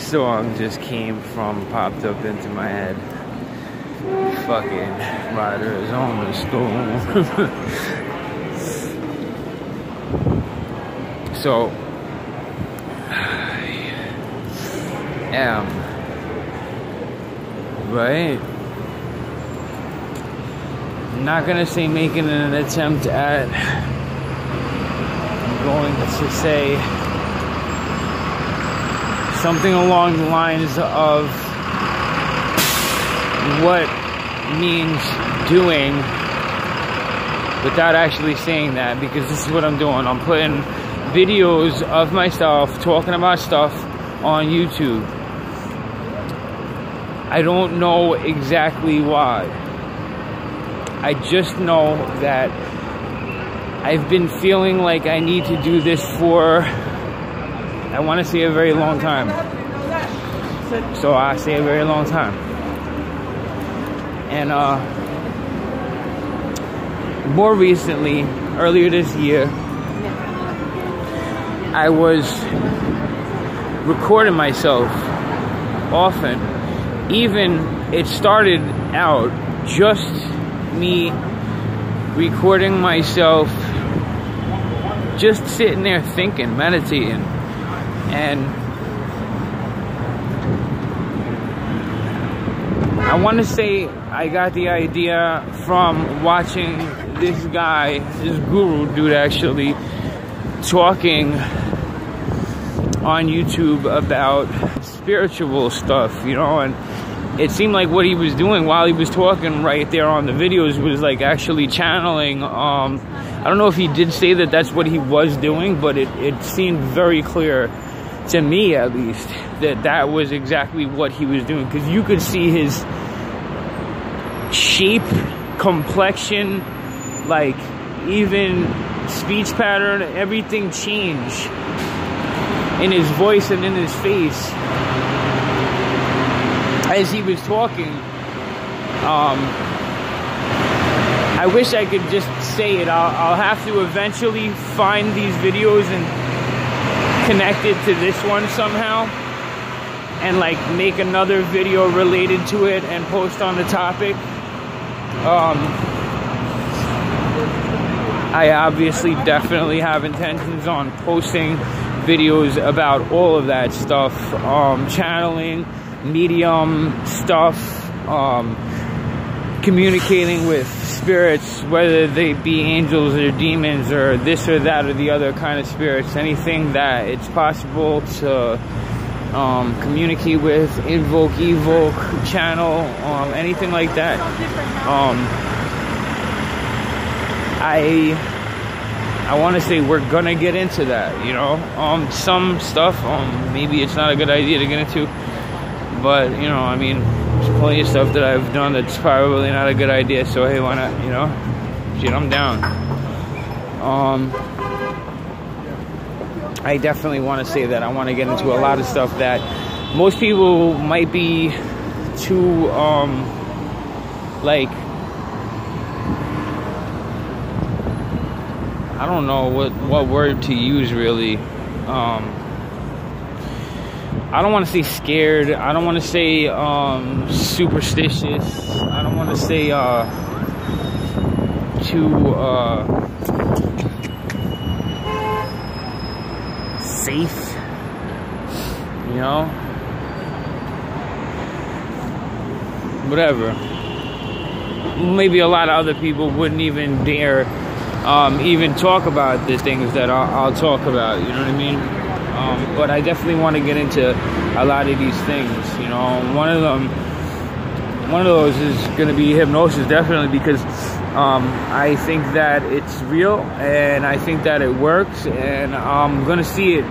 song just popped up into my head. Fucking Riders on the Storm. So, I am, right? I'm not gonna say making an attempt at, I'm going to say something along the lines of what means doing without actually saying that, because this is what I'm doing. I'm putting videos of myself talking about stuff on YouTube. I don't know exactly why. I just know that I've been feeling like I need to do this for, I want to say, a very long time. So I say a very long time. And more recently, earlier this year, I was recording myself often. Even it started out just me recording myself, just sitting there thinking, meditating. And I want to say I got the idea from watching this guy, this guru dude actually, talking on YouTube about spiritual stuff, you know, and it seemed like what he was doing while he was talking right there on the videos was like actually channeling. I don't know if he did say that that's what he was doing, but it seemed very clear to me, at least, that that was exactly what he was doing, because you could see his shape, complexion, like even speech pattern, everything change in his voice and in his face as he was talking. I wish I could just say it. I'll have to eventually find these videos and connect it to this one somehow, and like make another video related to it and post on the topic. I obviously definitely have intentions on posting videos about all of that stuff, channeling, medium stuff, communicating with spirits, whether they be angels or demons or this or that or the other kind of spirits, anything that it's possible to communicate with, invoke, evoke, channel, anything like that. I want to say we're gonna get into that, you know. Some stuff, maybe it's not a good idea to get into, but you know, I mean, there's plenty of stuff that I've done that's probably not a good idea. So hey, why not? You know, shit, I'm down. I definitely want to say that I want to get into a lot of stuff that most people might be too like, I don't know what word to use really. I don't want to say scared. I don't want to say superstitious. I don't want to say too safe, you know, whatever. Maybe a lot of other people wouldn't even dare even talk about the things that I'll talk about, you know what I mean? But I definitely want to get into a lot of these things, you know. One of those is going to be hypnosis, definitely, because I think that it's real, and I think that it works, and I'm going to see it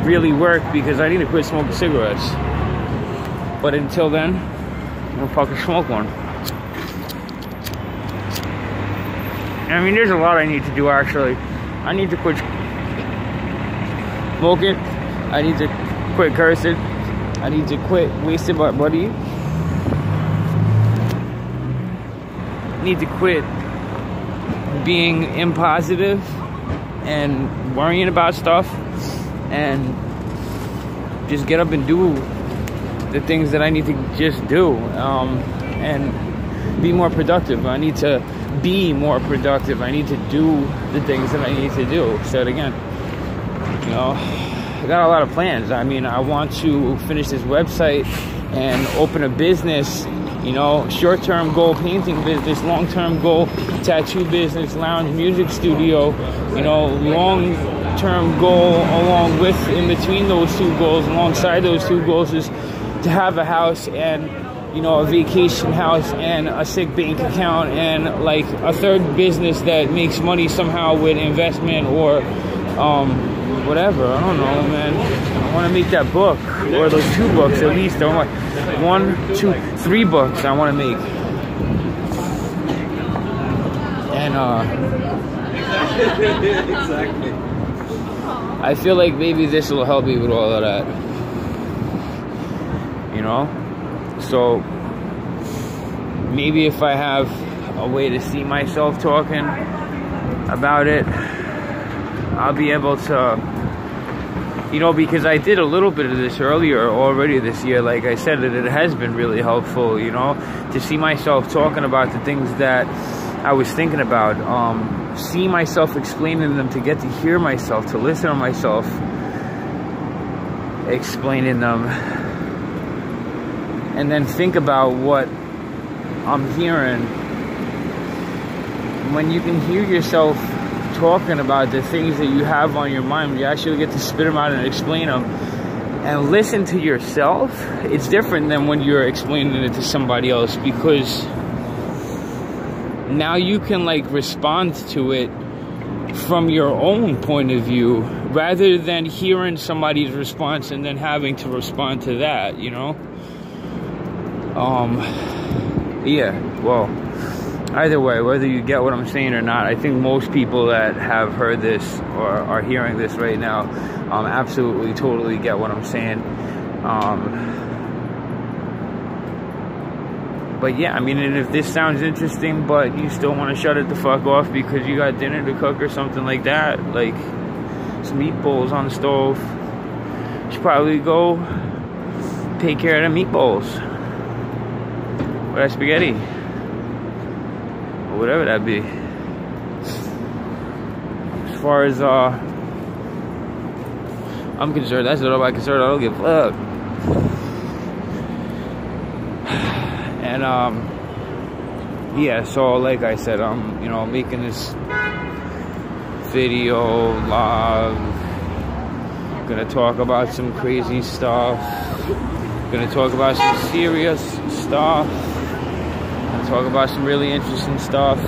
really work, because I need to quit smoking cigarettes. But until then, I'm going to fucking smoke one. I mean, there's a lot I need to do, actually. I need to quit smoking. I need to quit cursing. I need to quit wasting my money. I need to quit being impositive and worrying about stuff, and just get up and do the things that I need to just do, and be more productive. I need to be more productive. I need to do the things that I need to do. Said again, you know, I got a lot of plans. I mean, I want to finish this website and open a business, you know, short-term goal painting business, long-term goal tattoo business, lounge music studio, you know, long-term goal along with, in between those two goals, alongside those two goals, is to have a house and, you know, a vacation house and a sick bank account and like a third business that makes money somehow with investment or whatever. I don't know, man. I want to make that book, or those 2 books at least. I want 1, 2, 3 books I want to make. And exactly. I feel like maybe this will help me with all of that, you know. So maybe if I have a way to see myself talking about it, I'll be able to, you know, because I did a little bit of this earlier already this year. Like I said, it has been really helpful, you know, to see myself talking about the things that I was thinking about, see myself explaining them, to get to hear myself, to listen to myself explaining them, and then think about what I'm hearing. When you can hear yourself talking about the things that you have on your mind, you actually get to spit them out and explain them and listen to yourself. It's different than when you're explaining it to somebody else, because now you can like respond to it from your own point of view, rather than hearing somebody's response and then having to respond to that, you know. Yeah, well, either way, whether you get what I'm saying or not, I think most people that have heard this or are hearing this right now absolutely, totally get what I'm saying. But yeah, I mean, and if this sounds interesting, but you still want to shut it the fuck off because you got dinner to cook or something like that, like some meatballs on the stove, you should probably go take care of the meatballs. Or that spaghetti. Or whatever that be. As far as I'm concerned, that's what I'm concerned. I don't give a fuck. And yeah, so like I said, I'm, you know, making this video log. Gonna talk about some crazy stuff. Gonna talk about some serious stuff. Gonna talk about some really interesting stuff.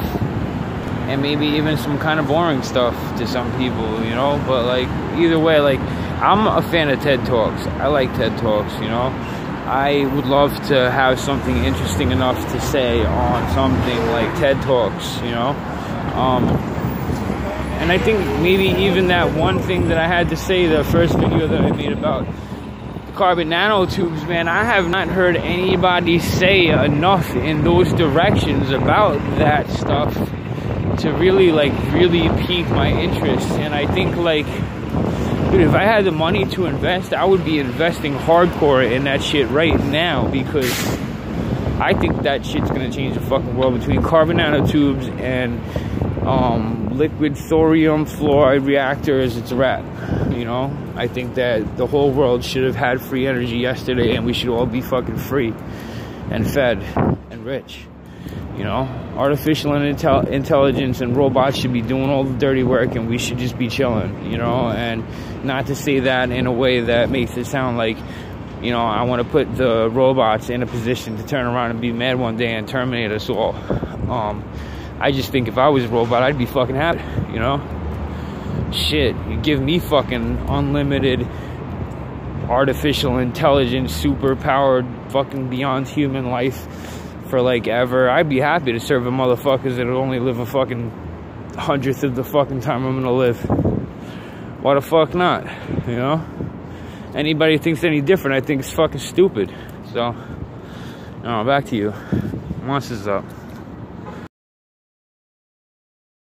And maybe even some kind of boring stuff to some people, you know. But like, either way, like, I'm a fan of TED Talks. I like TED Talks, you know. I would love to have something interesting enough to say on something like TED Talks, you know. And I think maybe even that one thing that I had to say, the first video that I made about carbon nanotubes, man, I have not heard anybody say enough in those directions about that stuff to really, like, really pique my interest. And I think, like, dude, if I had the money to invest, I would be investing hardcore in that shit right now, because I think that shit's gonna change the fucking world. Between carbon nanotubes and liquid thorium fluoride reactors, it's a wrap, you know. I think that the whole world should have had free energy yesterday, and we should all be fucking free and fed and rich, you know. Artificial intelligence and robots should be doing all the dirty work, and we should just be chilling, you know. And not to say that in a way that makes it sound like, you know, I want to put the robots in a position to turn around and be mad one day and terminate us all. I just think if I was a robot, I'd be fucking happy, you know. Shit, you give me fucking unlimited artificial intelligence, super powered, fucking beyond human life for like ever, I'd be happy to serve a motherfuckers that'll only live a fucking 100th of the fucking time I'm gonna live. Why the fuck not, you know? Anybody thinks any different, I think it's fucking stupid. So, back to you. Monsters up.